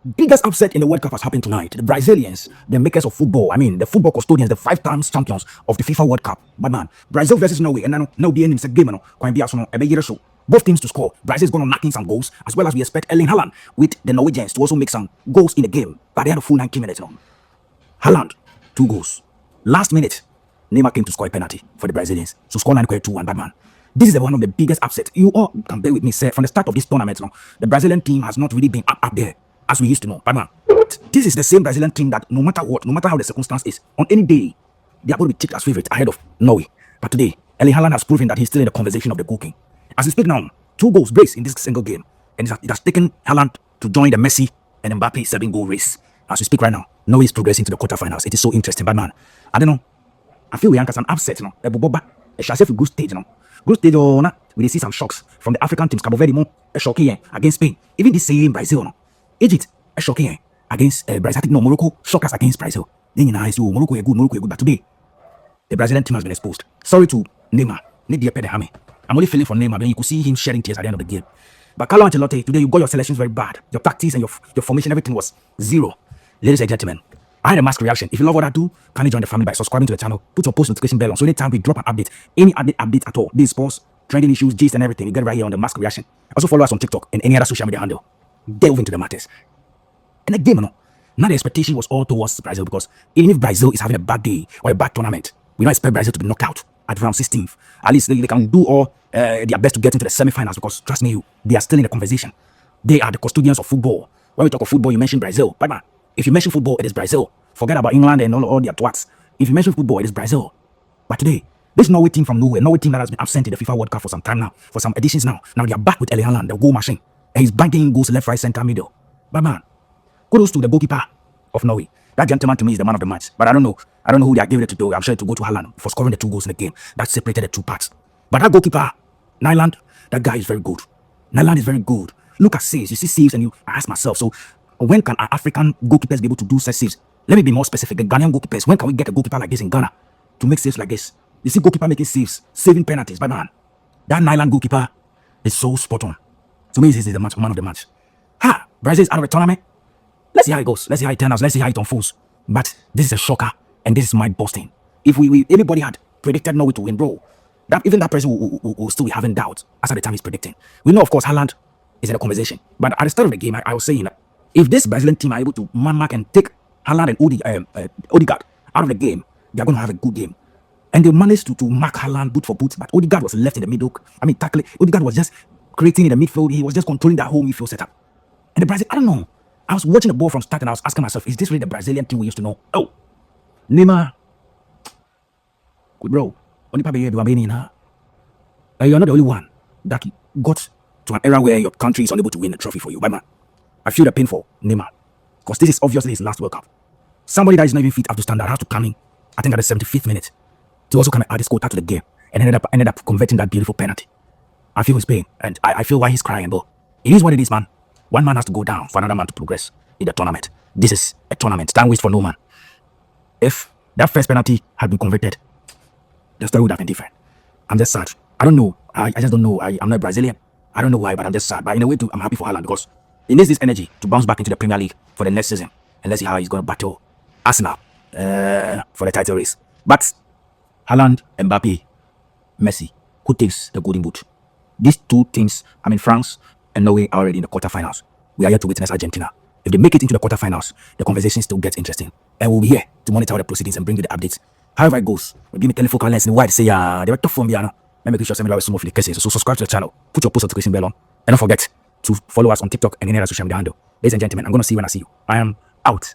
Biggest upset in the World Cup has happened tonight. The Brazilians, the makers of football, I mean, the football custodians, the 5 times champions of the FIFA World Cup. But man, Brazil versus Norway, and now the end is a game, show. Both teams to score. Brazil is going to knock in some goals, as well as we expect Erling Haaland with the Norwegians to also make some goals in the game. But they had a full 90 minutes. Haaland, 2 goals. Last minute, Neymar came to score a penalty for the Brazilians. So scoreline 2-1, but man, this is one of the biggest upsets. You all can bear with me, sir. From the start of this tournament, the Brazilian team has not really been up there as we used to know. But man, this is the same Brazilian team that no matter what, no matter how the circumstance is, on any day, they are going to be tipped as favorite ahead of Norway. But today, Erling Haaland has proven that he's still in the conversation of the goal king. As we speak now, 2 goals brace in this single game. And it has taken Haaland to join the Messi and Mbappe 7-goal race. As we speak right now, Norway is progressing to the quarterfinals. It is so interesting. But man, I don't know. I feel we are an upset, It shall say for good stage, Good stage, we see some shocks from the African teams. Cabo Verde, a shocking against Spain. Even this same Brazil, Egypt, a shocking against Brazil. I think Morocco shock us against Brazil. Then Morocco is good. But today, the Brazilian team has been exposed. Sorry to Neymar. I'm only feeling for Neymar, but you could see him shedding tears at the end of the game. But Carlo Ancelotti, today you got your selections very bad. Your tactics and your formation, everything was 0. Ladies and gentlemen, I had a mask reaction. If you love what I do, kindly join the family by subscribing to the channel. Put your post notification bell on so anytime we drop an update, any update at all, this sports, trending issues, gist and everything, you get it right here on the mask reaction. Also follow us on TikTok and any other social media handle. Delve into the matters. And the game, now the expectation was all towards Brazil, because even if Brazil is having a bad day or a bad tournament, we don't expect Brazil to be knocked out at round 16th. At least they can do all their best to get into the semi-finals, because trust me, they are still in the conversation. They are the custodians of football. When we talk of football, you mention Brazil. But man, if you mention football, it is Brazil. Forget about England and all their twats. If you mention football, it is Brazil. But today, this Norway team from nowhere, Norway team that has been absent in the FIFA World Cup for some time now, for some editions now. Now they are back with Erling Haaland, the goal machine. And he's banking goals left, right, center, middle. But man, kudos to the goalkeeper of Norway. That gentleman to me is the man of the match. But I don't know who they are giving it to do. I'm sure it to go to Haaland for scoring the 2 goals in the game. That separated the 2 parts. But that goalkeeper, Nyland, that guy is very good. Nyland is very good. Look at saves. You see saves and I ask myself, so when can our African goalkeepers be able to do such saves? Let me be more specific. The Ghanaian goalkeepers, when can we get a goalkeeper like this in Ghana to make saves like this? You see goalkeeper making saves, saving penalties. But man, that Nyland goalkeeper is so spot on. To me, this is the man of the match. Brazil is out of the tournament. Let's see how it goes. Let's see how it turns out. Let's see how it unfolds. But this is a shocker, and this is mind busting. If anybody had predicted Norway to win, bro, even that person will still be having doubts as at the time he's predicting. We know, of course, Haaland is in the conversation. But at the start of the game, I was saying that if this Brazilian team are able to man-mark and take Haaland and Odegaard out of the game, they are going to have a good game. And they managed to mark Haaland boot for boot, but Odegaard was left in the middle. I mean, tackling. Odegaard was just creating in the midfield. He was just controlling that whole midfield setup. And the Brazil, I don't know. I was watching the ball from start and I was asking myself, is this really the Brazilian team we used to know? Oh, Neymar. Good bro. You're not the only one that got to an era where your country is unable to win a trophy for you. But man, I feel the pain for Neymar, because this is obviously his last World Cup. Somebody that is not even fit up to standard has to come in, I think at the 75th minute, to also come and add his quota to the game and ended up converting that beautiful penalty. I feel his pain and I feel why he's crying, but it is what it is, man. One man has to go down for another man to progress in the tournament. This is a tournament. Time waits for no man. If that first penalty had been converted, the story would have been different. I'm just sad. I don't know. I just don't know. I'm not Brazilian. I don't know why, but I'm just sad. But in a way, too, I'm happy for Haaland, because he needs this energy to bounce back into the Premier League for the next season. And let's see how he's going to battle Arsenal for the title race. But Haaland, Mbappe, Messi, who takes the golden boot? These 2 teams, I mean France and Norway, are already in the quarterfinals. We are here to witness Argentina. If they make it into the quarterfinals, the conversation still gets interesting. And we'll be here to monitor the proceedings and bring you the updates. However it goes, we'll give me telephone lens in the white say, director from Biano. Let me make sure some of the cases. So subscribe to the channel, put your post notification bell on, and don't forget to follow us on TikTok and any other social media handle. Ladies and gentlemen, I'm going to see you when I see you. I am out.